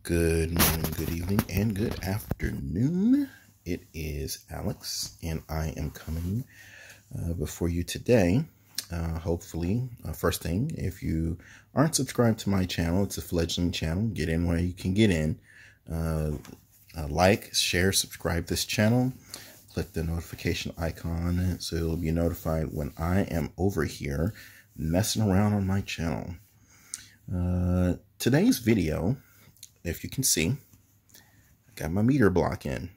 Good morning, good evening, and good afternoon. It is Alex, and I am coming before you today. Hopefully, first thing, if you aren't subscribed to my channel, it's a fledgling channel. Get in where you can get in. Like, share, subscribe this channel. Click the notification icon so you'll be notified when I am over here messing around on my channel. Today's video, if you can see, I got my meter block in.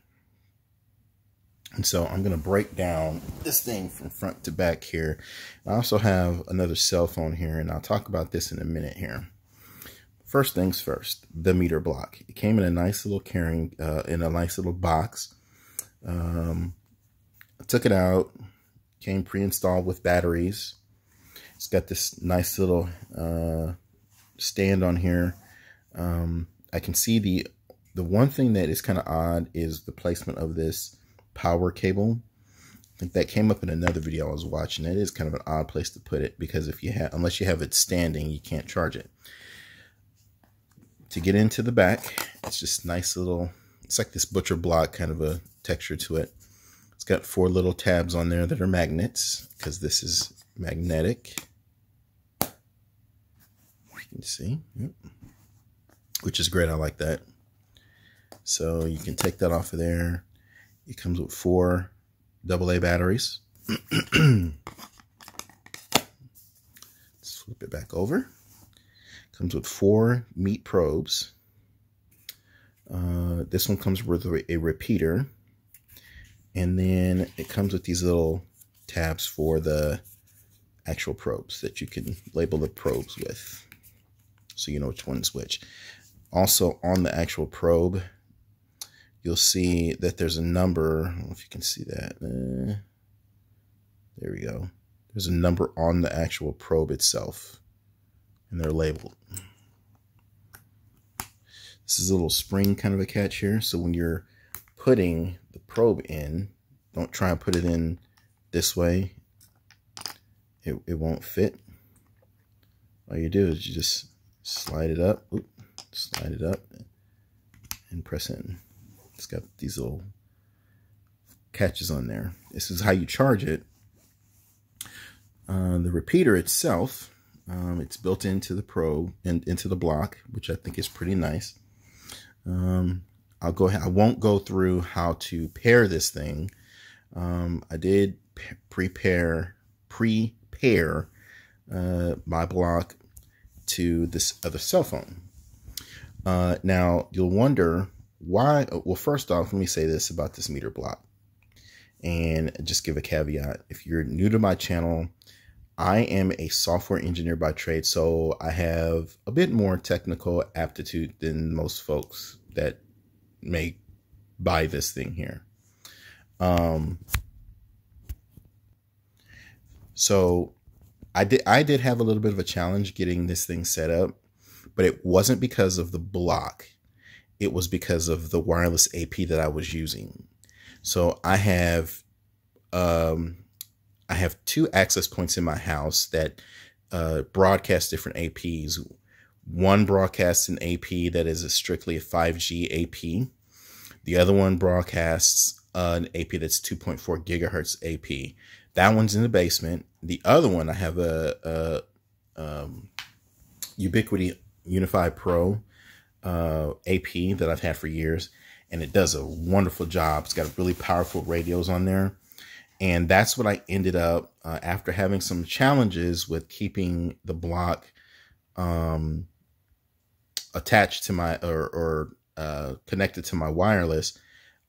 And so I'm going to break down this thing from front to back here. I also have another cell phone here, and I'll talk about this in a minute here. First things first, the meter block. It came in a nice little in a nice little box. I took it out, came pre-installed with batteries. It's got this nice little stand on here. I can see the one thing that is kind of odd is the placement of this power cable. I think that came up in another video I was watching. It is kind of an odd place to put it because unless you have it standing, you can't charge it. To get into the back, it's just nice little, it's like this butcher block kind of a texture to it. It's got 4 little tabs on there that are magnets because this is magnetic. You can see. Yep. Which is great. I like that. So you can take that off of there. It comes with 4 AA batteries. Let's flip it back over. Comes with 4 meat probes. This one comes with a repeater. And then it comes with these little tabs for the actual probes that you can label the probes with, so you know which one's which. Also, on the actual probe, you'll see that there's a number. I don't know if you can see that. There we go. There's a number on the actual probe itself, and they're labeled. This is a little spring kind of a catch here. So when you're putting the probe in, don't try and put it in this way. It won't fit. All you do is you just slide it up. Oop. Slide it up and press in. It's got these little catches on there. This is how you charge it. The repeater itself, it's built into the probe and into the block, which I think is pretty nice. I'll go ahead. I won't go through how to pair this thing. I did prepare my block to this other cell phone. Now, you'll wonder why. Well, first off, let me say this about this meter block and just give a caveat. If you're new to my channel, I am a software engineer by trade, so I have a bit more technical aptitude than most folks that may buy this thing here. So I did have a little bit of a challenge getting this thing set up. But it wasn't because of the block. It was because of the wireless AP that I was using. So I have 2 access points in my house that broadcast different APs. One broadcasts an AP that is strictly a 5G AP. The other one broadcasts an AP that's 2.4 gigahertz AP. That one's in the basement. The other one, I have a Ubiquiti Unify Pro AP that I've had for years, and it does a wonderful job. It's got really powerful radios on there. And that's what I ended up, after having some challenges with keeping the block attached to my, connected to my wireless.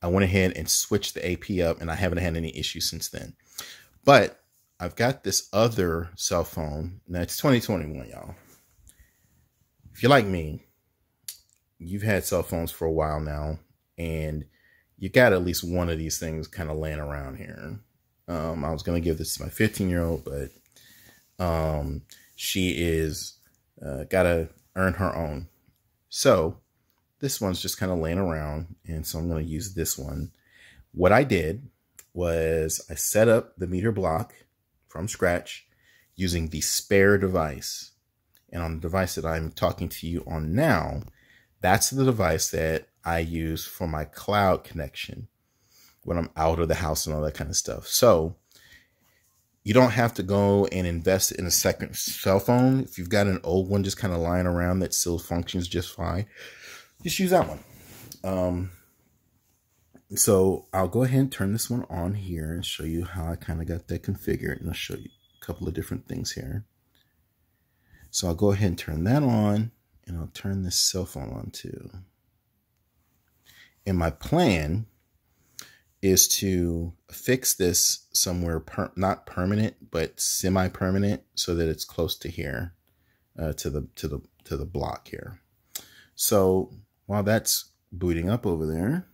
I went ahead and switched the AP up, and I haven't had any issues since then. But I've got this other cell phone. Now, it's 2021, y'all. If you're like me, you've had cell phones for a while now, and you got at least one of these things kind of laying around here. I was going to give this to my 15-year-old, but she is got to earn her own. So this one's just kind of laying around, and so I'm going to use this one. What I did was I set up the meter block from scratch using the spare device. And on the device that I'm talking to you on now, that's the device that I use for my cloud connection when I'm out of the house and all that kind of stuff. So you don't have to go and invest in a second cell phone. If you've got an old one just kind of lying around that still functions just fine, just use that one. So I'll go ahead and turn this one on here and show you how I kind of got that configured. And I'll show you a couple of different things here. So I'll go ahead and turn that on, and I'll turn this cell phone on too. And my plan is to fix this somewhere, not permanent, but semi-permanent, so that it's close to here, to the block here. So while that's booting up over there,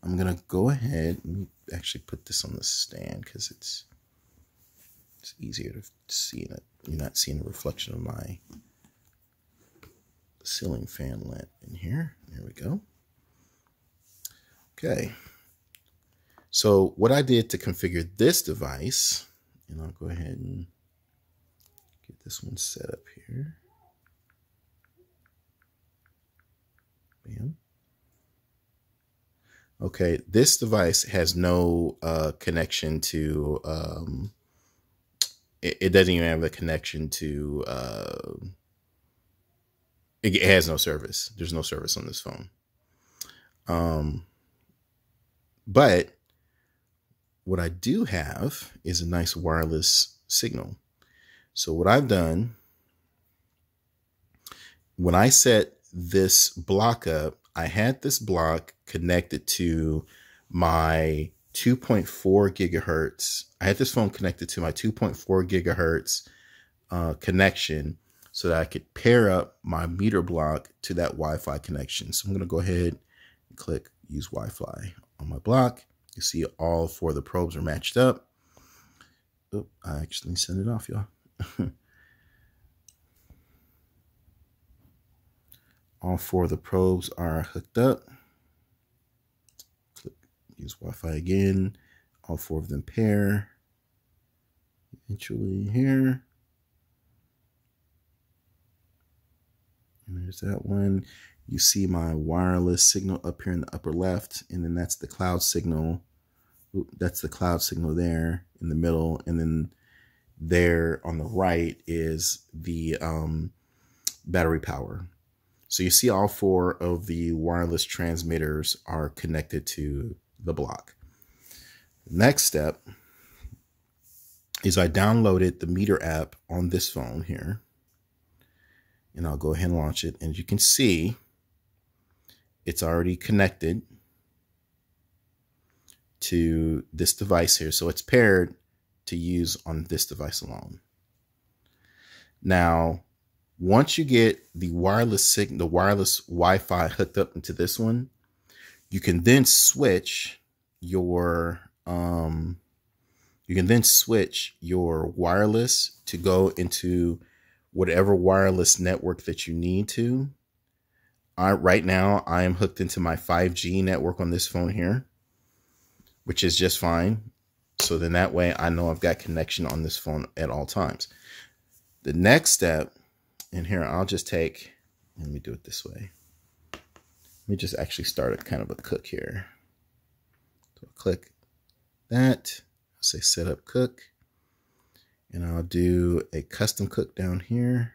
I'm gonna go ahead and actually put this on the stand because it's easier to see that you're not seeing the reflection of my ceiling fan lamp in here. There we go. Okay. So what I did to configure this device, and I'll go ahead and get this one set up here. Bam. Okay, this device has no connection to, it doesn't even have a connection to, it has no service. There's no service on this phone. But what I do have is a nice wireless signal. So what I've done, when I set this block up, I had this block connected to my 2.4 gigahertz. I had this phone connected to my 2.4 gigahertz connection so that I could pair up my meter block to that Wi-Fi connection. So I'm going to go ahead and click use Wi-Fi on my block. You see all four of the probes are matched up. Oh, I actually sent it off, y'all. All four of the probes are hooked up. Click use Wi-Fi again. All four of them pair. Eventually here. And there's that one. You see my wireless signal up here in the upper left, and then that's the cloud signal. Oop, that's the cloud signal there in the middle, and then there on the right is the battery power. So you see all four of the wireless transmitters are connected to the block. Next step is I downloaded the meter app on this phone here. And I'll go ahead and launch it. And as you can see, it's already connected to this device here. So it's paired to use on this device alone. Now, once you get the wireless signal, the wireless Wi-Fi hooked up into this one, you can then switch your wireless to go into whatever wireless network that you need to. Right now, I am hooked into my 5G network on this phone here, which is just fine. So then that way I know I've got connection on this phone at all times. The next step, and here I'll just take, let me do it this way. Let me just actually start a kind of a cook here. So I'll click that, I'll say set up cook. And I'll do a custom cook down here.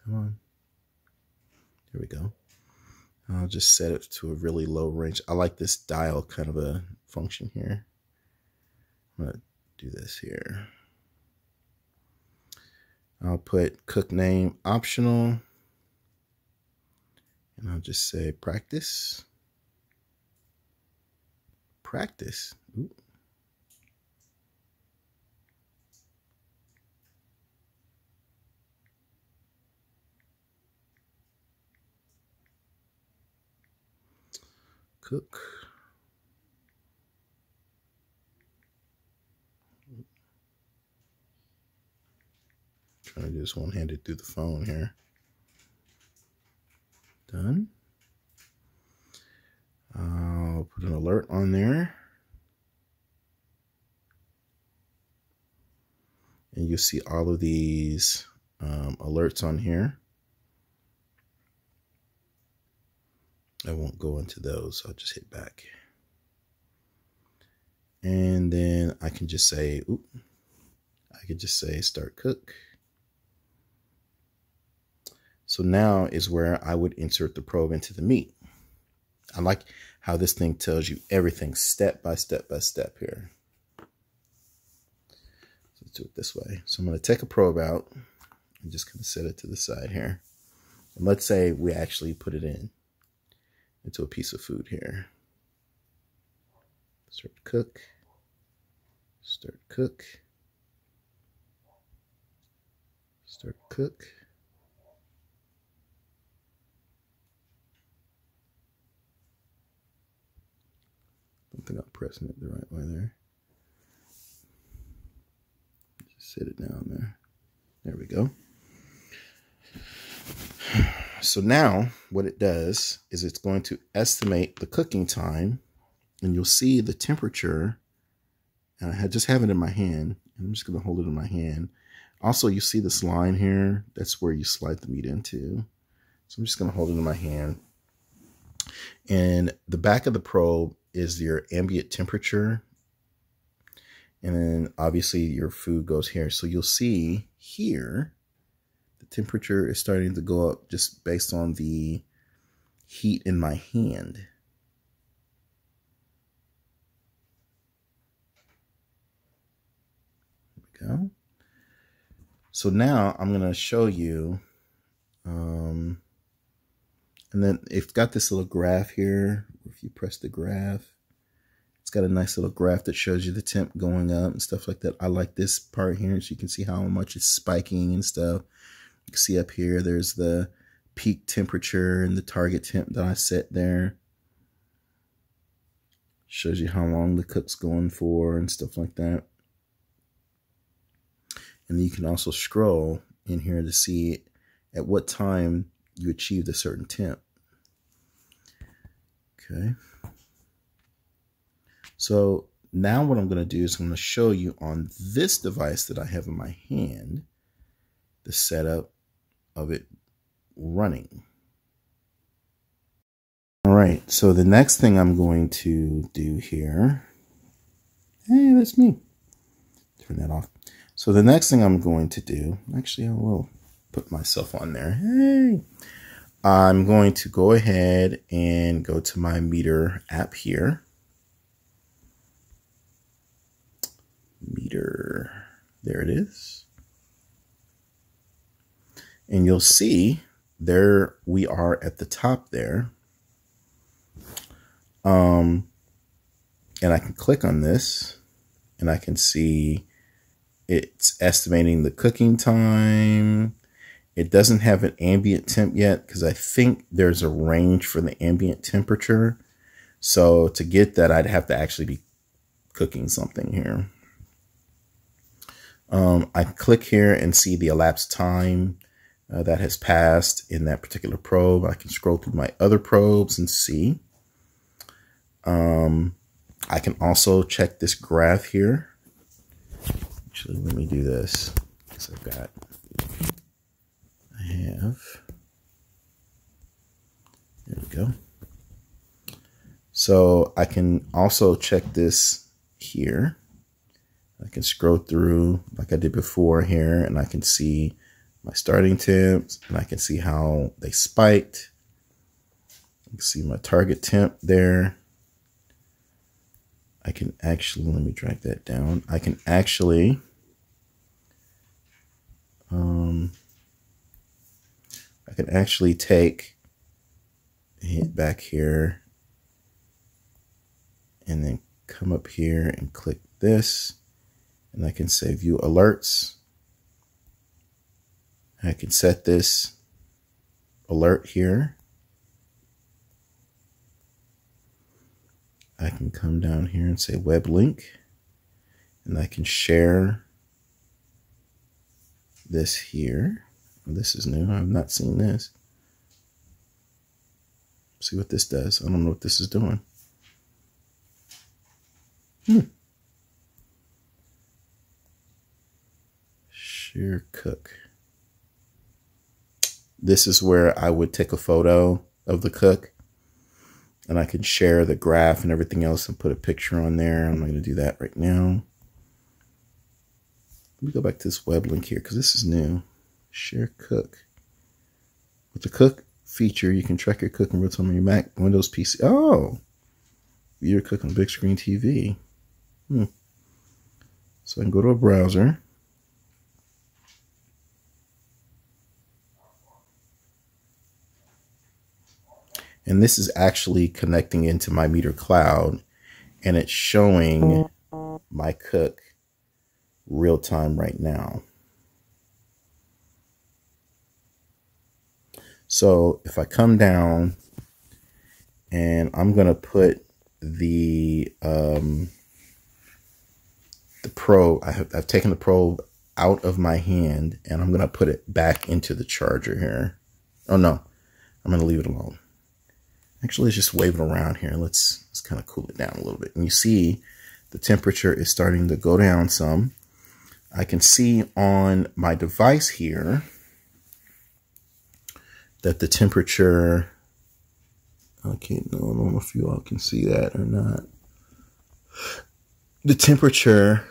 Come on. There we go. I'll just set it to a really low range. I like this dial kind of a function here. I'm going to do this here. I'll put cook name optional. And I'll just say practice. Practice. Ooh. Cook. Trying to do this one-handed through the phone here. Done. I'll put an alert on there. And you'll see all of these alerts on here. I won't go into those. I'll just hit back. And then I can just say, start cook. So now is where I would insert the probe into the meat. I like how this thing tells you everything step by step by step here. So let's do it this way. So I'm going to take a probe out and just kind of set it to the side here. And let's say we actually put it into a piece of food here. Start to cook. Start to cook. Start to cook. I don't think I'm pressing it the right way there. Just sit it down there. There we go. So now what it does is it's going to estimate the cooking time, and you'll see the temperature. And I just have it in my hand. I'm just going to hold it in my hand. Also, you see this line here. That's where you slide the meat into. So I'm just going to hold it in my hand. And the back of the probe is your ambient temperature. And then obviously your food goes here. So you'll see here, the temperature is starting to go up just based on the heat in my hand. There we go. So now I'm going to show you, and then it's got this little graph here. If you press the graph, it's got a nice little graph that shows you the temp going up and stuff like that. I like this part here, so you can see how much it's spiking and stuff. You can see up here, there's the peak temperature and the target temp that I set there. Shows you how long the cook's going for and stuff like that. And you can also scroll in here to see at what time you achieved a certain temp. Okay. So now what I'm going to do is I'm going to show you on this device that I have in my hand, the setup of it running. All right. So the next thing I'm going to do here, hey, that's me. Turn that off. So the next thing I'm going to do, actually I will put myself on there. Hey, I'm going to go ahead and go to my meter app here. Meter, there it is. And you'll see there we are at the top there. And I can click on this and I can see it's estimating the cooking time. It doesn't have an ambient temp yet because I think there's a range for the ambient temperature. So to get that, I'd have to actually be cooking something here. I click here and see the elapsed time that has passed in that particular probe. I can scroll through my other probes and see. I can also check this graph here. Actually, let me do this. So So I can also check this here. I can scroll through like I did before here, and I can see my starting temps, and I can see how they spiked. You can see my target temp there. I can actually, let me drag that down. I can actually hit back here and then come up here and click this, and I can say view alerts. I can set this alert here. I can come down here and say web link, and I can share this here. This is new. I've not seen this. See what this does. I don't know what this is doing. Share cook. This is where I would take a photo of the cook, and I can share the graph and everything else and put a picture on there. I'm not going to do that right now. Let me go back to this web link here because this is new. Share cook. With the cook feature, you can track your cook in real time on your Mac, Windows PC. Oh, view your cook on big screen TV. So I can go to a browser. And this is actually connecting into my Meter Cloud, and it's showing my cook real time right now. So if I come down and I'm going to put the probe, I've taken the probe out of my hand and I'm going to put it back into the charger here. Oh no, I'm going to leave it alone. Actually, let's just wave it around here. Let's kind of cool it down a little bit. And you see the temperature is starting to go down some. I can see on my device here that the temperature, I don't know if you all can see that or not. The temperature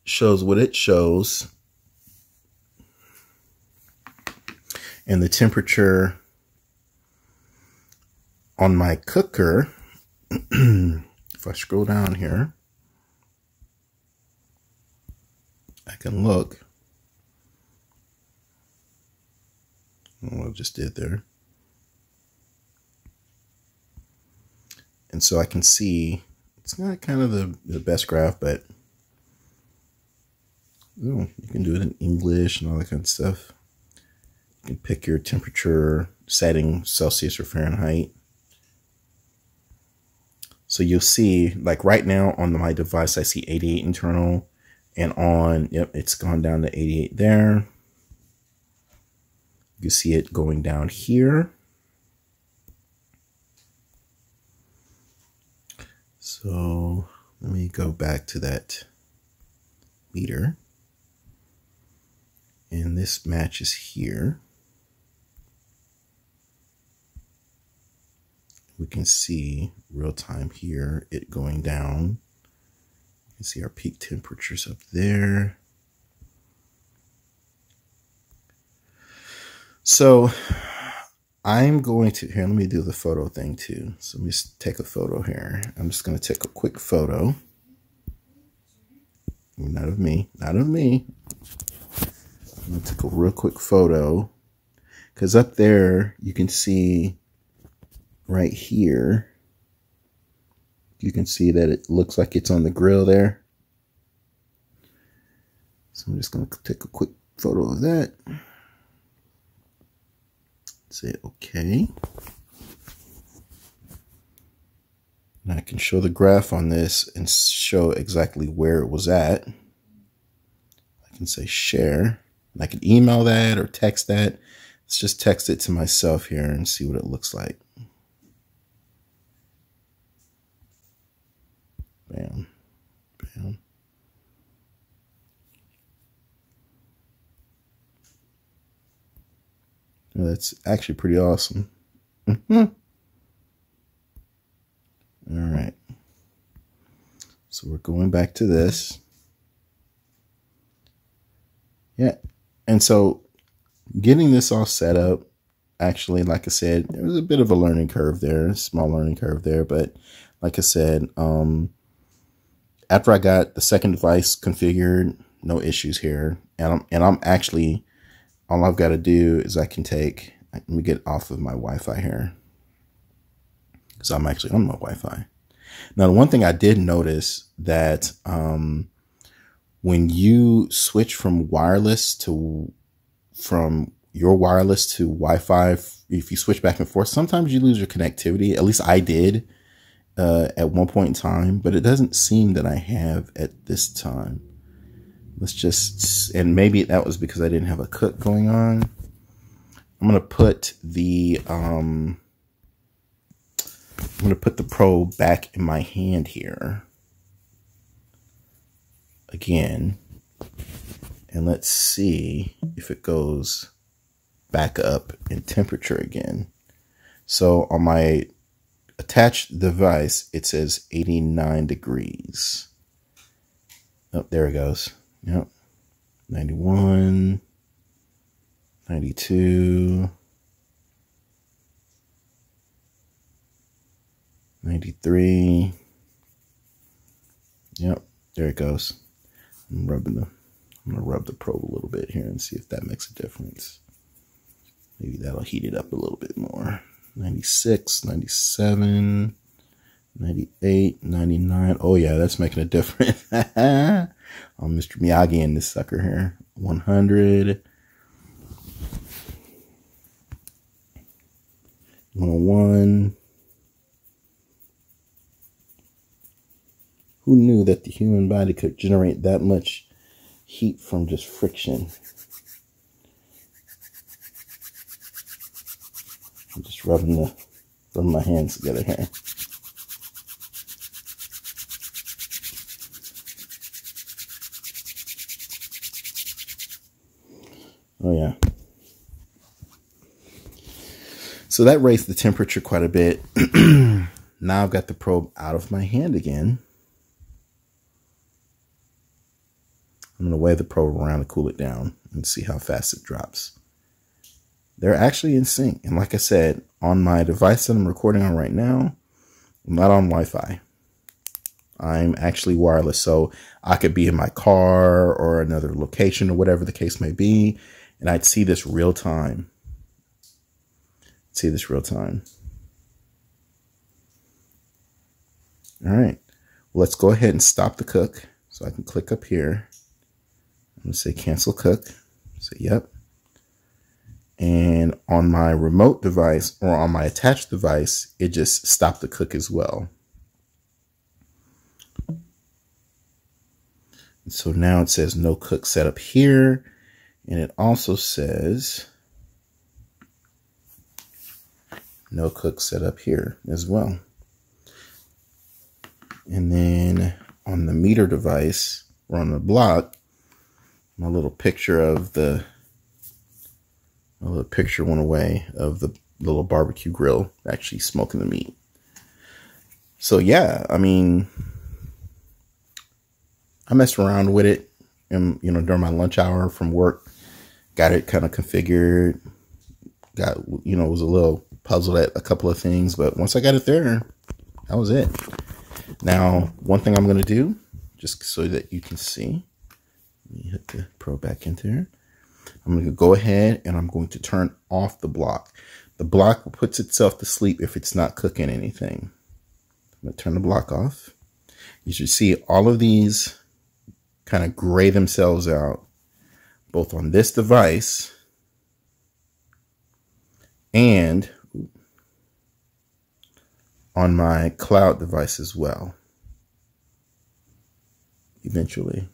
shows what it shows. And the temperature on my cooker, if I scroll down here, I can look. I don't know what I just did there. And so I can see, it's not kind of the best graph, but you can do it in English and all that kind of stuff. You can pick your temperature setting, Celsius or Fahrenheit. So you'll see, like right now on my device, I see 88 internal, and on, yep, it's gone down to 88 there. You see it going down here. So let me go back to that meter. And this matches here. We can see real time here, it going down. You can see our peak temperatures up there. So I'm going to, here, let me do the photo thing too. So let me just take a photo here. I'm just going to take a quick photo. Not of me, not of me. I'm going to take a real quick photo, because up there you can see right here, you can see that it looks like it's on the grill there. So I'm just going to take a quick photo of that. Say okay. And I can show the graph on this and show exactly where it was at. I can say share. And I can email that or text that. Let's just text it to myself here and see what it looks like. Bam. Bam. Well, that's actually pretty awesome. All So we're going back to this. Yeah. And so getting this all set up, actually, like I said, there was a bit of a learning curve there, a small learning curve there. But like I said, after I got the second device configured, no issues here. And I'm actually, all I've got to do is let me get off of my Wi-Fi here, because I'm actually on my Wi-Fi. Now, the one thing I did notice that when you switch from your wireless to Wi-Fi, if you switch back and forth, sometimes you lose your connectivity. At least I did at one point in time, but it doesn't seem that I have at this time. And maybe that was because I didn't have a cook going on. I'm going to put the probe back in my hand here again, and let's see if it goes back up in temperature again. So on my attached device, it says 89 degrees. Oh, there it goes. Yep. 91, 92, 93. Yep, there it goes. I'm gonna rub the probe a little bit here and see if that makes a difference. Maybe that'll heat it up a little bit more. 96, 97, 98, 99. Oh yeah, that's making a difference. I'm Mr. Miyagi in this sucker here. 100. 101. Who knew that the human body could generate that much heat from just friction? I'm just rubbing my hands together here. Oh yeah. So that raised the temperature quite a bit. Now I've got the probe out of my hand again. I'm going to wave the probe around to cool it down and see how fast it drops. They're actually in sync. And like I said, on my device that I'm recording on right now, I'm not on Wi-Fi. I'm actually wireless. So I could be in my car or another location or whatever the case may be, and I'd see this real time. All right. Well, let's go ahead and stop the cook. So I can click up here. I'm going to say cancel cook. Say yep. And on my remote device or on my attached device, it just stopped the cook as well. And so now it says no cook setup here. And it also says no cook setup here as well. And then on the meter device or on the block, my little picture went away of the little barbecue grill actually smoking the meat. So yeah, I mean, I messed around with it, and during my lunch hour from work, got it kind of configured. Was a little puzzled at a couple of things, but once I got it there, that was it. Now, one thing I'm going to do, just so that you can see, let me hit the probe back into there. I'm going to go ahead and I'm going to turn off the block. The block puts itself to sleep if it's not cooking anything. I'm going to turn the block off. You should see all of these kind of gray themselves out, both on this device and on my cloud device as well. Eventually.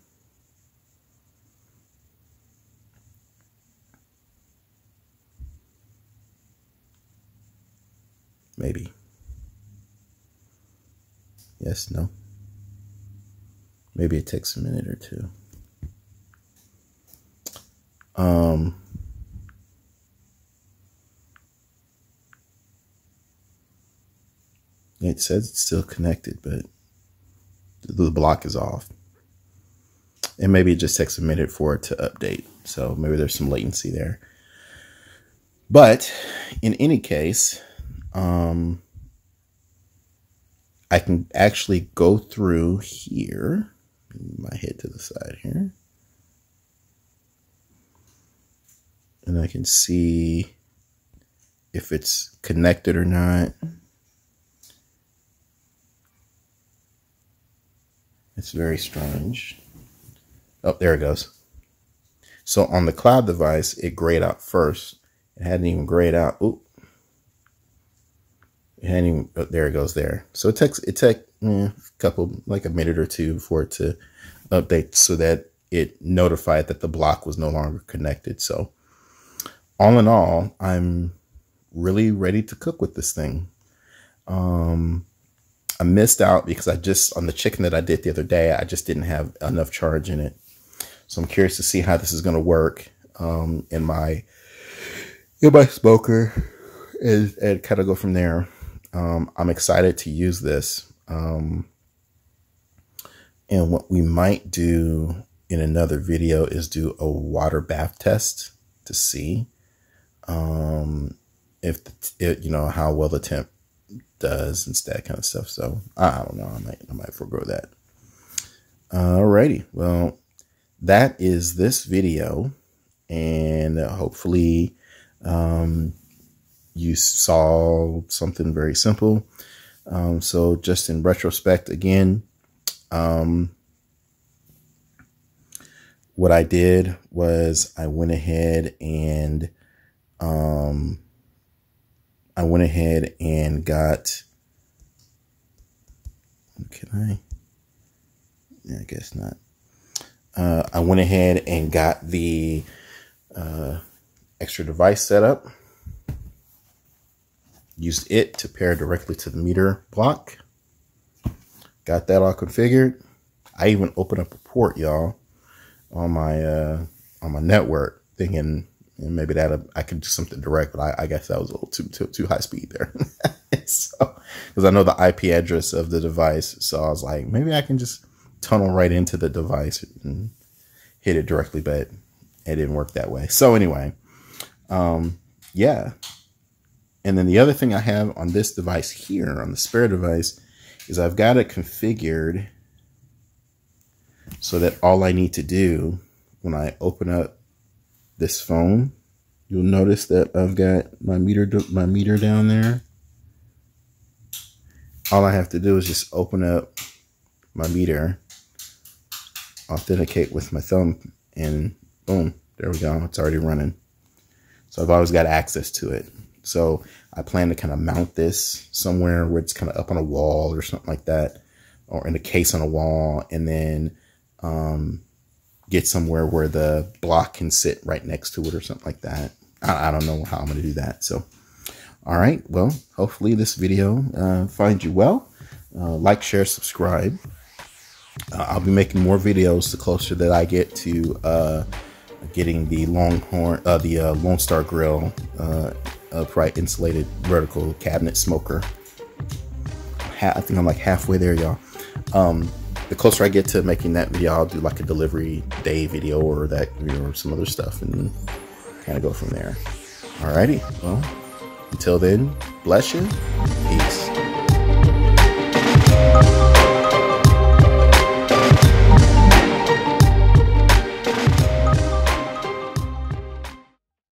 Maybe. Yes, no. Maybe it takes a minute or two. It says it's still connected, but the block is off. And maybe it just takes a minute for it to update. So maybe there's some latency there. But in any case, I can actually go through here. Move my head to the side here. And I can see if it's connected or not. It's very strange. Oh, there it goes. So on the cloud device, it grayed out first. It hadn't even grayed out. Oop. It hadn't even, oh, there it goes there. So it takes a couple, like a minute or two for it to update so that it notified that the block was no longer connected. So all in all, I'm really ready to cook with this thing. I missed out because on the chicken that I did the other day, I just didn't have enough charge in it. So I'm curious to see how this is going to work in my smoker and kind of go from there. I'm excited to use this. And what we might do in another video is do a water bath test to see if how well the temp does and that kind of stuff. So I don't know. I might forego that. Alrighty. Well, that is this video, and hopefully you saw something very simple. So just in retrospect again, what I did was I went ahead and got, yeah, I guess not. I went ahead and got the extra device set up. Used it to pair directly to the meter block. Got that all configured. I even opened up a port, y'all, on my network, thinking maybe that I could do something direct, but I guess that was a little too high speed there. So, because I know the IP address of the device, so I was like, maybe I can just tunnel right into the device and hit it directly, but it didn't work that way. So anyway, yeah. And then the other thing I have on this device here, on the spare device, is I've got it configured so that all I need to do when I open up this phone, you'll notice that I've got my meter down there. All I have to do is just open up my meter, authenticate with my thumb, and boom, there we go. It's already running. So I've always got access to it. So I plan to kind of mount this somewhere where it's kind of up on a wall or something like that, or in a case on a wall, and then get somewhere where the block can sit right next to it or something like that. I don't know how I'm going to do that. So, all right. Well, hopefully this video finds you well. Like, share, subscribe. I'll be making more videos the closer that I get to getting the Lone Star Grill upright insulated vertical cabinet smoker. I think I'm like halfway there, y'all. The closer I get to making that video, I'll do like a delivery day video or that, or some other stuff, and kind of go from there. Alrighty. Well, until then, bless you. Peace.